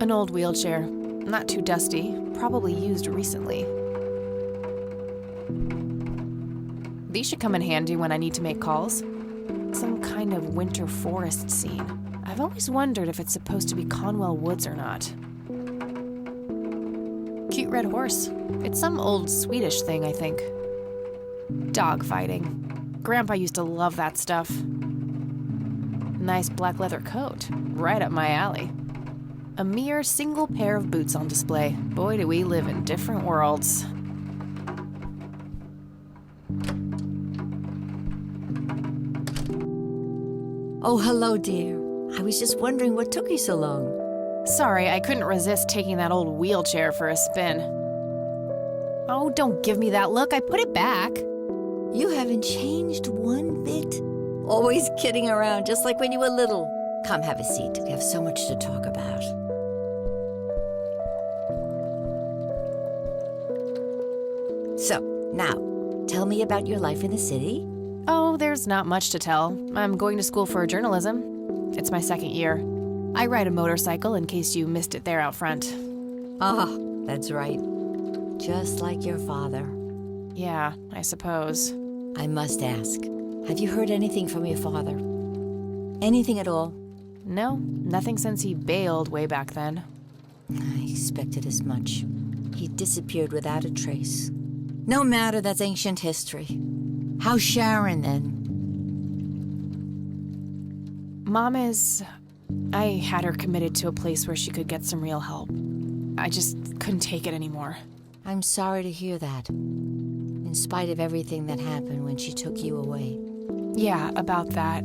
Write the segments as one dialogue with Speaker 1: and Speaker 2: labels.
Speaker 1: An old wheelchair. Not too dusty. Probably used recently. These should come in handy when I need to make calls. Some kind of winter forest scene. I've always wondered if it's supposed to be Conwell Woods or not. Cute red horse. It's some old Swedish thing, I think. Dog fighting. Grandpa used to love that stuff. Nice black leather coat. Right up my alley. A mere single pair of boots on display. Boy, do we live in different worlds.
Speaker 2: Oh, hello, dear. I was just wondering what took you so long.
Speaker 1: Sorry, I couldn't resist taking that old wheelchair for a spin. Oh, don't give me that look. I put it back.
Speaker 2: You haven't changed one bit. Always kidding around, just like when you were little. Come, have a seat. We have so much to talk about. So, now, tell me about your life in the city.
Speaker 1: Oh, there's not much to tell. I'm going to school for journalism. It's my second year. I ride a motorcycle in case you missed it there out front.
Speaker 2: Ah, that's right. Just like your father.
Speaker 1: Yeah, I suppose.
Speaker 2: I must ask, have you heard anything from your father? Anything at all?
Speaker 1: No, nothing since he bailed way back then.
Speaker 2: I expected as much. He disappeared without a trace. No matter, that's ancient history. How's Sharon, then?
Speaker 1: Mom is... I had her committed to a place where she could get some real help. I just couldn't take it anymore.
Speaker 2: I'm sorry to hear that. In spite of everything that happened when she took you away.
Speaker 1: Yeah, about that.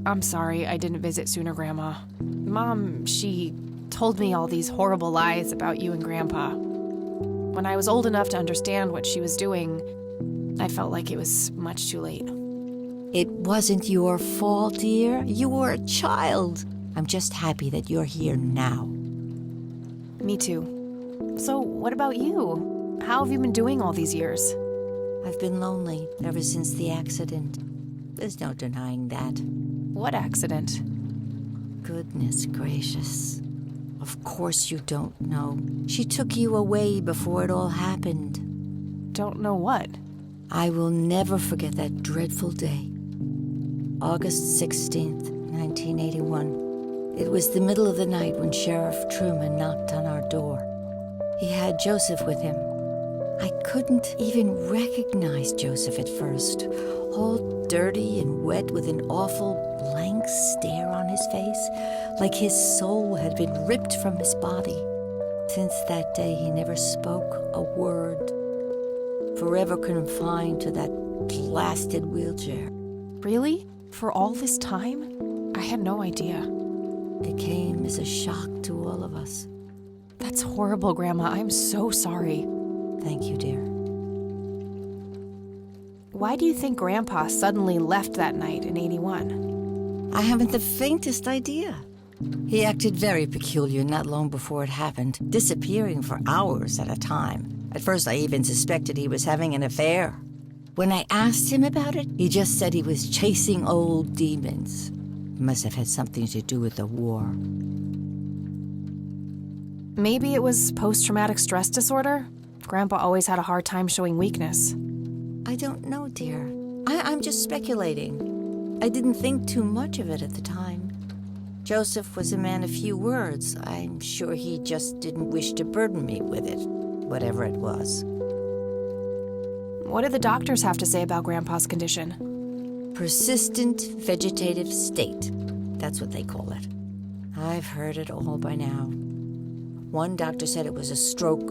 Speaker 1: I'm sorry I didn't visit sooner, Grandma. Mom, she told me all these horrible lies about you and Grandpa. When I was old enough to understand what she was doing, I felt like it was much too late.
Speaker 2: It wasn't your fault, dear. You were a child. I'm just happy that you're here now.
Speaker 1: Me too. So, what about you? How have you been doing all these years?
Speaker 2: I've been lonely ever since the accident. There's no denying that.
Speaker 1: What accident?
Speaker 2: Goodness gracious. Of course you don't know. She took you away before it all happened.
Speaker 1: Don't know what?
Speaker 2: I will never forget that dreadful day. August 16th, 1981. It was the middle of the night when Sheriff Truman knocked on our door. He had Joseph with him. I couldn't even recognize Joseph at first, all dirty and wet with an awful blank stare on his face, like his soul had been ripped from his body. Since that day, he never spoke a word, forever confined to that blasted wheelchair.
Speaker 1: Really? For all this time? I had no idea.
Speaker 2: It came as a shock to all of us.
Speaker 1: That's horrible, Grandma. I'm so sorry.
Speaker 2: Thank you, dear.
Speaker 1: Why do you think Grandpa suddenly left that night in '81?
Speaker 2: I haven't the faintest idea. He acted very peculiar not long before it happened, disappearing for hours at a time. At first, I even suspected he was having an affair. When I asked him about it, he just said he was chasing old demons. It must have had something to do with the war.
Speaker 1: Maybe it was post-traumatic stress disorder? Grandpa always had a hard time showing weakness.
Speaker 2: I don't know, dear. I'm just speculating. I didn't think too much of it at the time. Joseph was a man of few words. I'm sure he just didn't wish to burden me with it, whatever it was.
Speaker 1: What did the doctors have to say about Grandpa's condition?
Speaker 2: Persistent vegetative state. That's what they call it. I've heard it all by now. One doctor said it was a stroke.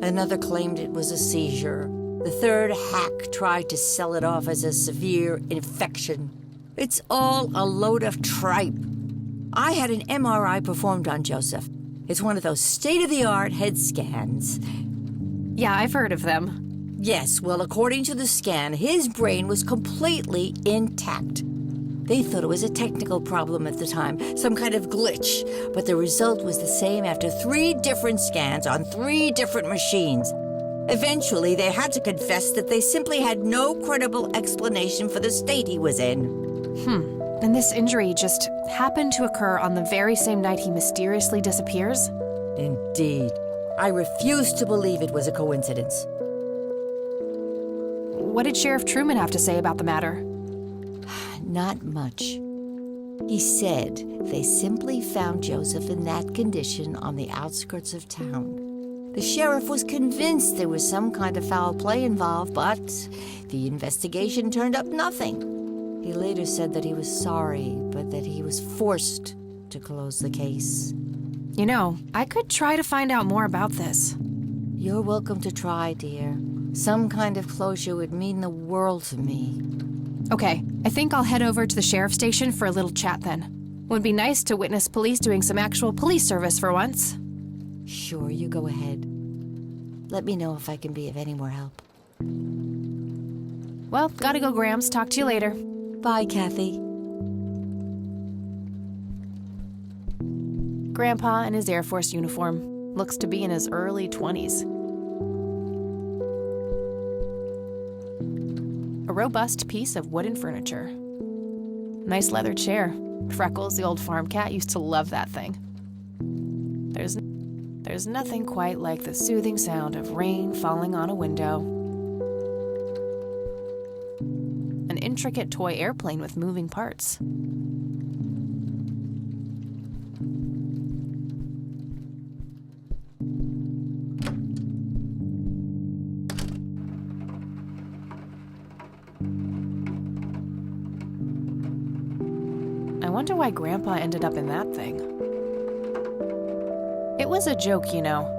Speaker 2: Another claimed it was a seizure. The third hack tried to sell it off as a severe infection. It's all a load of tripe. I had an MRI performed on Joseph. It's one of those state-of-the-art head scans.
Speaker 1: Yeah, I've heard of them.
Speaker 2: Yes, well, according to the scan, his brain was completely intact. They thought it was a technical problem at the time, some kind of glitch, but the result was the same after 3 different scans on 3 different machines. Eventually, they had to confess that they simply had no credible explanation for the state he was in.
Speaker 1: And this injury just happened to occur on the very same night he mysteriously disappears?
Speaker 2: Indeed. I refuse to believe it was a coincidence.
Speaker 1: What did Sheriff Truman have to say about the matter?
Speaker 2: Not much. He said they simply found Joseph in that condition on the outskirts of town. The sheriff was convinced there was some kind of foul play involved, but the investigation turned up nothing. He later said that he was sorry, but that he was forced to close the case.
Speaker 1: You know, I could try to find out more about this.
Speaker 2: You're welcome to try, dear. Some kind of closure would mean the world to me.
Speaker 1: Okay, I think I'll head over to the sheriff's station for a little chat then. Would be nice to witness police doing some actual police service for once.
Speaker 2: Sure, you go ahead. Let me know if I can be of any more help.
Speaker 1: Well, gotta go, Grams. Talk to you later.
Speaker 2: Bye, Kathy.
Speaker 1: Grandpa in his Air Force uniform. Looks to be in his early 20s. A robust piece of wooden furniture. Nice leather chair. Freckles, the old farm cat, used to love that thing. There's nothing quite like the soothing sound of rain falling on a window. An intricate toy airplane with moving parts. I wonder why Grandpa ended up in that thing. It was a joke, you know.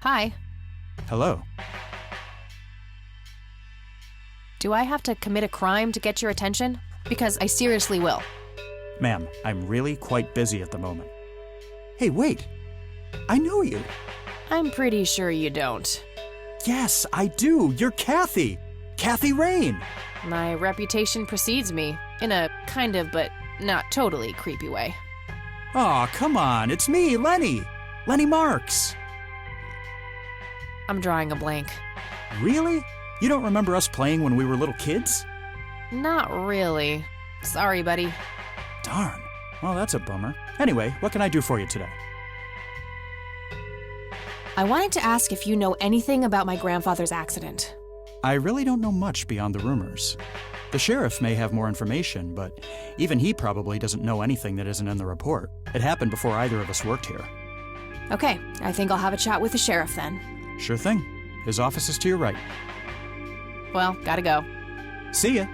Speaker 1: Hi.
Speaker 3: Hello.
Speaker 1: Do I have to commit a crime to get your attention? Because I seriously will.
Speaker 3: Ma'am, I'm really quite busy at the moment. Hey, wait. I know you.
Speaker 1: I'm pretty sure you don't.
Speaker 3: Yes, I do. You're Kathy. Kathy Rain.
Speaker 1: My reputation precedes me, in a kind of but not totally creepy way.
Speaker 3: Aw, come on. It's me, Lenny. Lenny Marks.
Speaker 1: I'm drawing a blank.
Speaker 3: Really? You don't remember us playing when we were little kids?
Speaker 1: Not really. Sorry, buddy.
Speaker 3: Darn. Well, that's a bummer. Anyway, what can I do for you today?
Speaker 1: I wanted to ask if you know anything about my grandfather's accident.
Speaker 3: I really don't know much beyond the rumors. The sheriff may have more information, but even he probably doesn't know anything that isn't in the report. It happened before either of us worked here.
Speaker 1: Okay, I think I'll have a chat with the sheriff then.
Speaker 3: Sure thing. His office is to your right.
Speaker 1: Well, gotta go.
Speaker 3: See ya.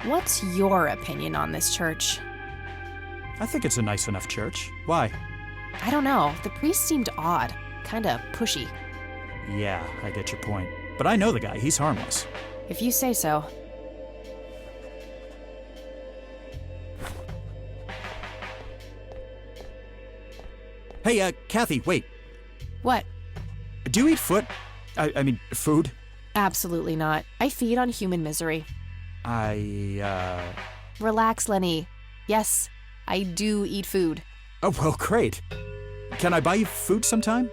Speaker 1: What's your opinion on this church?
Speaker 3: I think it's a nice enough church. Why?
Speaker 1: I don't know. The priest seemed odd. Kinda pushy.
Speaker 3: Yeah, I get your point. But I know the guy. He's harmless.
Speaker 1: If you say so.
Speaker 3: Hey, Kathy, wait.
Speaker 1: What?
Speaker 3: Do you eat foot? I mean, food?
Speaker 1: Absolutely not. I feed on human misery. Relax, Lenny. Yes, I do eat food.
Speaker 3: Oh, well, great. Can I buy you food sometime?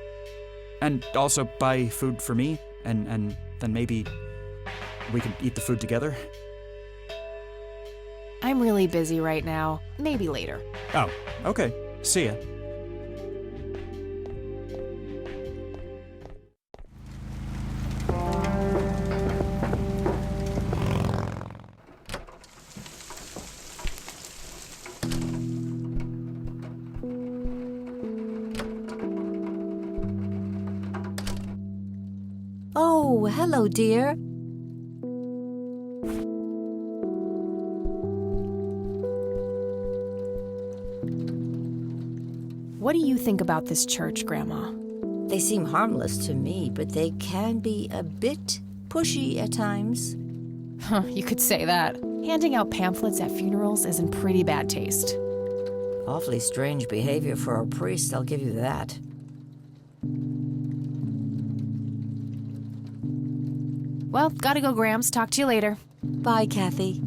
Speaker 3: And also buy food for me? And then maybe we can eat the food together?
Speaker 1: I'm really busy right now. Maybe later.
Speaker 3: Oh, okay. See ya.
Speaker 2: Oh, hello, dear.
Speaker 1: What do you think about this church, Grandma?
Speaker 2: They seem harmless to me, but they can be a bit pushy at times.
Speaker 1: Huh, you could say that. Handing out pamphlets at funerals is in pretty bad taste.
Speaker 2: Awfully strange behavior for a priest, I'll give you that.
Speaker 1: Well, gotta go, Grams. Talk to you later.
Speaker 2: Bye, Kathy.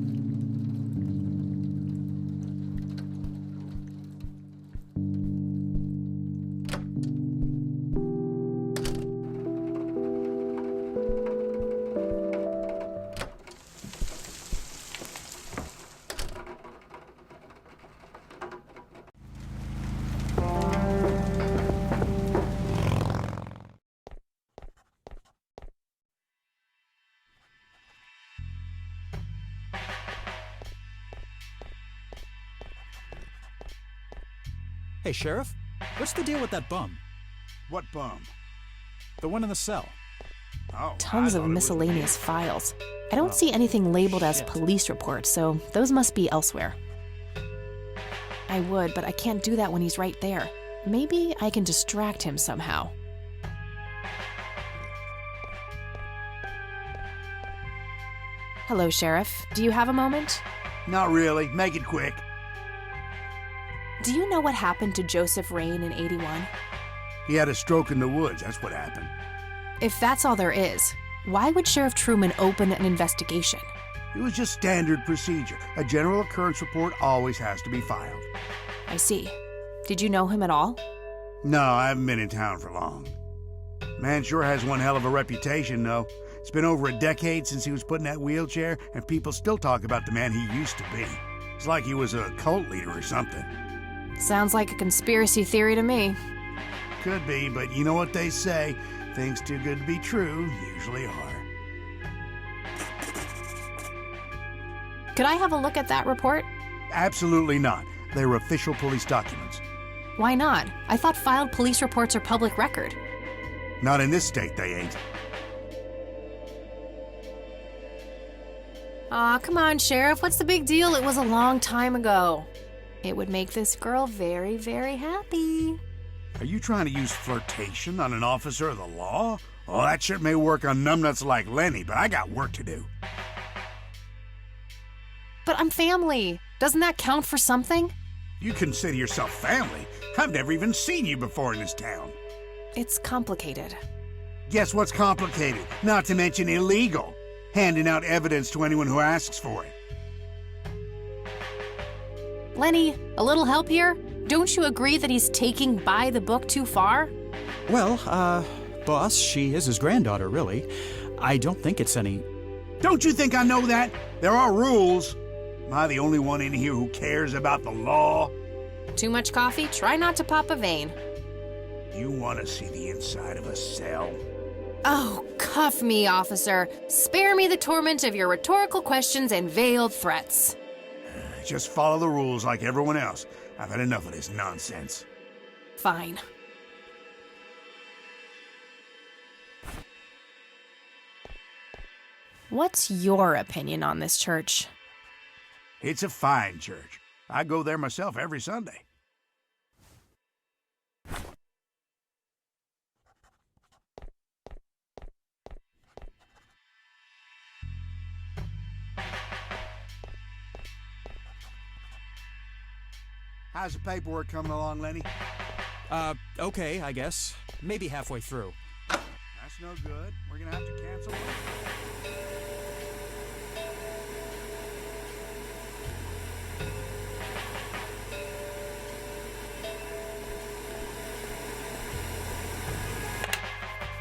Speaker 3: Hey, Sheriff, what's the deal with that bum?
Speaker 4: What bum?
Speaker 3: The one in the cell.
Speaker 4: Oh,
Speaker 1: Tons
Speaker 4: I
Speaker 1: of
Speaker 4: thought it was
Speaker 1: miscellaneous files. I don't see anything labeled as
Speaker 3: shit.
Speaker 1: police reports, so those must be elsewhere. I would, but I can't do that when he's right there. Maybe I can distract him somehow. Hello, Sheriff. Do you have a moment?
Speaker 4: Not really. Make it quick.
Speaker 1: Do you know what happened to Joseph Rain in '81?
Speaker 4: He had a stroke in the woods. That's what happened.
Speaker 1: If that's all there is, why would Sheriff Truman open an investigation?
Speaker 4: It was just standard procedure. A general occurrence report always has to be filed.
Speaker 1: I see. Did you know him at all?
Speaker 4: No, I haven't been in town for long. Man sure has one hell of a reputation, though. It's been over a decade since he was put in that wheelchair, and people still talk about the man he used to be. It's like he was a cult leader or something.
Speaker 1: Sounds like a conspiracy theory to me.
Speaker 4: Could be, but you know what they say. Things too good to be true usually are.
Speaker 1: Could I have a look at that report?
Speaker 4: Absolutely not. They're official police documents.
Speaker 1: Why not? I thought filed police reports are public record.
Speaker 4: Not in this state, they ain't.
Speaker 1: Aw, come on, Sheriff. What's the big deal? It was a long time ago. It would make this girl very, very happy.
Speaker 4: Are you trying to use flirtation on an officer of the law? Oh, that shit may work on numbnuts like Lenny, but I got work to do.
Speaker 1: But I'm family. Doesn't that count for something?
Speaker 4: You consider yourself family? I've never even seen you before in this town.
Speaker 1: It's complicated.
Speaker 4: Guess what's complicated? Not to mention illegal. Handing out evidence to anyone who asks for it.
Speaker 1: Lenny, a little help here? Don't you agree that he's taking by the book too far?
Speaker 3: Well, boss, she is his granddaughter, really. I don't think it's any...
Speaker 4: Don't you think I know that? There are rules. Am I the only one in here who cares about the law?
Speaker 1: Too much coffee? Try not to pop a vein.
Speaker 4: You want to see the inside of a cell?
Speaker 1: Oh, cuff me, officer. Spare me the torment of your rhetorical questions and veiled threats.
Speaker 4: Just follow the rules like everyone else. I've had enough of this nonsense.
Speaker 1: Fine. What's your opinion on this church?
Speaker 4: It's a fine church. I go there myself every Sunday. How's the paperwork coming along, Lenny?
Speaker 3: Okay, I guess. Maybe halfway through.
Speaker 4: That's no good. We're gonna have to cancel.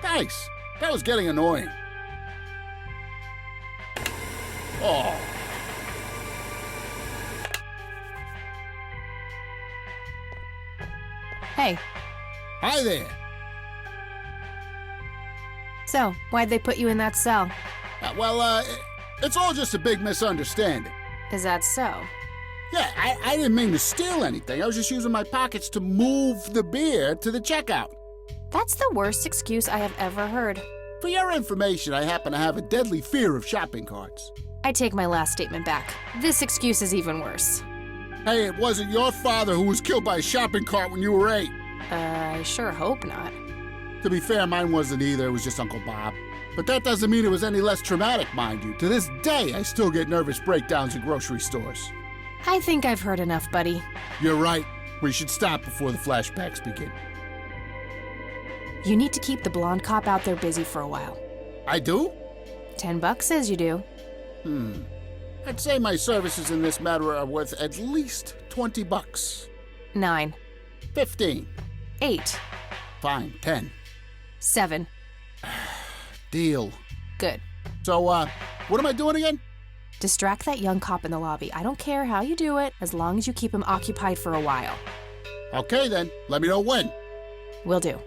Speaker 5: Thanks. That was getting annoying. Oh.
Speaker 1: Hey,
Speaker 5: Hi there.
Speaker 1: so why'd they put you in that cell?
Speaker 5: It's all just a big misunderstanding.
Speaker 1: Is that so?
Speaker 5: Yeah, I didn't mean to steal anything. I was just using my pockets to move the beer to the checkout.
Speaker 1: That's the worst excuse I have ever heard.
Speaker 5: For your information, I happen to have a deadly fear of shopping carts.
Speaker 1: I take my last statement back. This excuse is even worse.
Speaker 5: Hey, it wasn't your father who was killed by a shopping cart when you were 8.
Speaker 1: I sure hope not.
Speaker 5: To be fair, mine wasn't either. It was just Uncle Bob. But that doesn't mean it was any less traumatic, mind you. To this day, I still get nervous breakdowns in grocery stores.
Speaker 1: I think I've heard enough, buddy.
Speaker 5: You're right. We should stop before the flashbacks begin.
Speaker 1: You need to keep the blonde cop out there busy for a while.
Speaker 5: I do?
Speaker 1: $10 says you do.
Speaker 5: I'd say my services in this matter are worth at least $20.
Speaker 1: 9.
Speaker 5: 15.
Speaker 1: 8.
Speaker 5: Fine, 10.
Speaker 1: 7.
Speaker 5: Deal.
Speaker 1: Good.
Speaker 5: So, what am I doing again?
Speaker 1: Distract that young cop in the lobby. I don't care how you do it, as long as you keep him occupied for a while.
Speaker 5: Okay then, let me know when.
Speaker 1: Will do.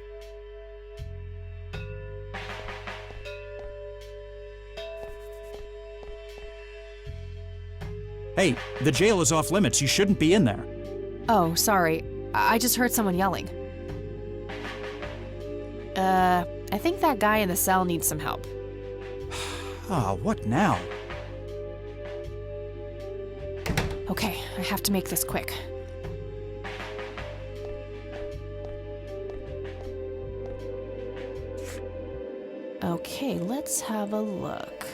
Speaker 3: Hey, the jail is off limits. You shouldn't be in there.
Speaker 1: Oh, sorry. I just heard someone yelling. I think that guy in the cell needs some help.
Speaker 3: Ah, what now?
Speaker 1: Okay, I have to make this quick. Okay, let's have a look.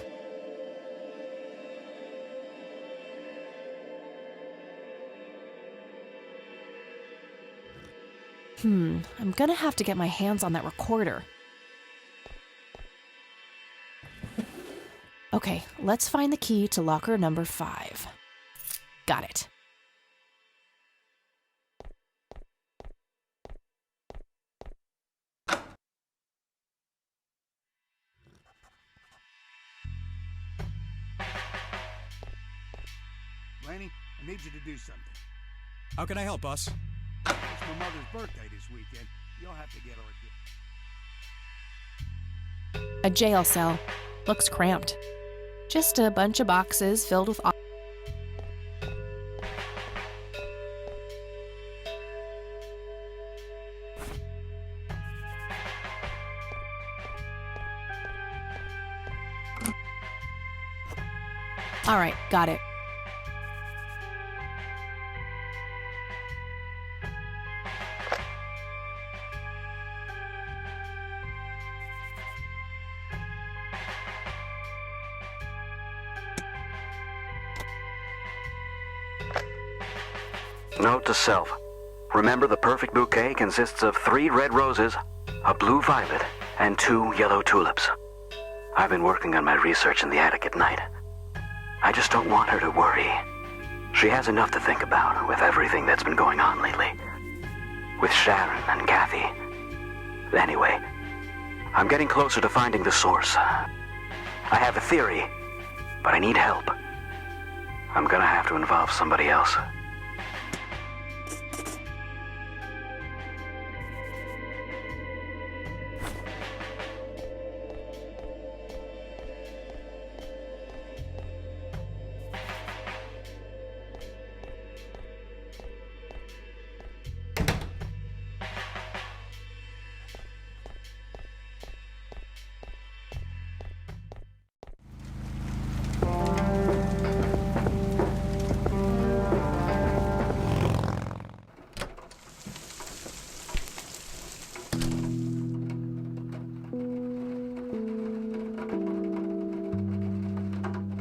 Speaker 1: I'm gonna have to get my hands on that recorder. Okay, let's find the key to locker number 5. Got it.
Speaker 4: Laney, I need you to do something.
Speaker 3: How can I help, boss?
Speaker 4: It's my mother's birthday this weekend. You'll have to get her a gift.
Speaker 1: A jail cell. Looks cramped. Just a bunch of boxes filled with... All right, got it.
Speaker 6: Note to self. Remember, the perfect bouquet consists of 3 red roses, a blue violet, and 2 yellow tulips. I've been working on my research in the attic at night. I just don't want her to worry. She has enough to think about with everything that's been going on lately. With Sharon and Kathy. Anyway, I'm getting closer to finding the source. I have a theory, but I need help. I'm gonna have to involve somebody else.